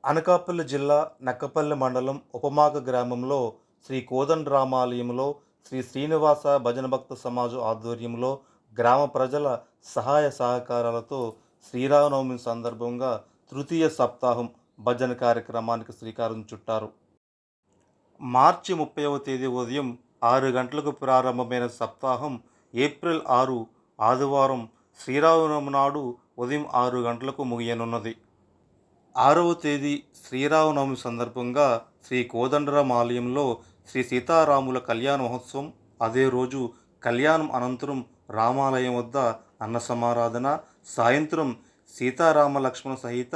అనకాపల్లి జిల్లా నక్కపల్లి మండలం ఉపమాక గ్రామంలో శ్రీ కోదండరామాలయంలో శ్రీ శ్రీనివాస భజన భక్త సమాజం ఆధ్వర్యంలో గ్రామ ప్రజల సహాయ సహకారాలతో శ్రీరామనవమి సందర్భంగా తృతీయ సప్తాహం భజన కార్యక్రమానికి శ్రీకారం చుట్టారు. మార్చి 30వ తేదీ ఉదయం 6 గంటలకు ప్రారంభమైన సప్తాహం ఏప్రిల్ 6 ఆదివారం శ్రీరామనవమి నాడు ఉదయం 6 గంటలకు ముగియనున్నది. 6వ తేదీ శ్రీరామనవమి సందర్భంగా శ్రీ కోదండరాం ఆలయంలో శ్రీ సీతారాముల కళ్యాణ మహోత్సవం, అదే రోజు కళ్యాణం అనంతరం రామాలయం వద్ద అన్న సమారాధన, సాయంత్రం సీతారామ లక్ష్మణ సహిత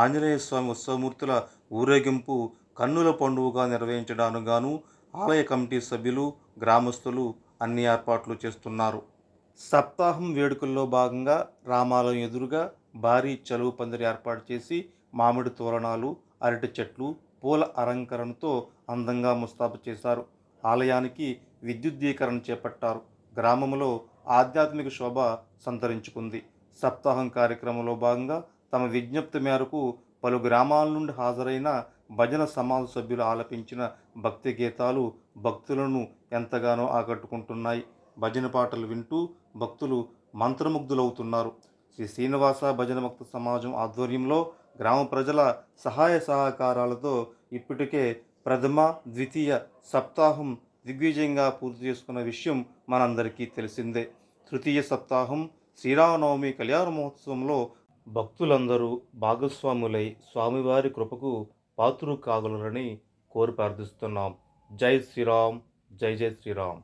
ఆంజనేయ స్వామి ఉత్సవమూర్తుల ఊరేగింపు కన్నుల పండుగగా నిర్వహించడానికి గాను ఆలయ కమిటీ సభ్యులు, గ్రామస్తులు అన్ని ఏర్పాట్లు చేస్తున్నారు. సప్తాహం వేడుకల్లో భాగంగా రామాలయం ఎదురుగా భారీ చలువ పందిరి ఏర్పాటు చేసి మామిడి తోరణాలు, అరటి చెట్లు, పూల అలంకరణతో అందంగా ముస్తాబు చేశారు. ఆలయానికి విద్యుద్దీకరణ చేపట్టారు. గ్రామంలో ఆధ్యాత్మిక శోభ సంతరించుకుంది. సప్తాహం కార్యక్రమంలో భాగంగా తమ విజ్ఞప్తి మేరకు పలు గ్రామాల నుండి హాజరైన భజన సమాజ సభ్యులు ఆలపించిన భక్తి గీతాలు భక్తులను ఎంతగానో ఆకట్టుకుంటున్నాయి. భజన పాటలు వింటూ భక్తులు మంత్రముగ్ధులవుతున్నారు. శ్రీ శ్రీనివాస భజన భక్త సమాజం ఆధ్వర్యంలో గ్రామ ప్రజల సహాయ సహకారాలతో ఇప్పటికే ప్రథమ, ద్వితీయ సప్తాహం దిగ్విజయంగా పూర్తి చేసుకున్న విషయం మనందరికీ తెలిసిందే. తృతీయ సప్తాహం శ్రీరామనవమి కళ్యాణ మహోత్సవంలో భక్తులందరూ భాగస్వాములై స్వామివారి కృపకు పాత్రులు కాగలరని కోరి ప్రార్థిస్తున్నాం. జై శ్రీరామ్, జై జై శ్రీరామ్.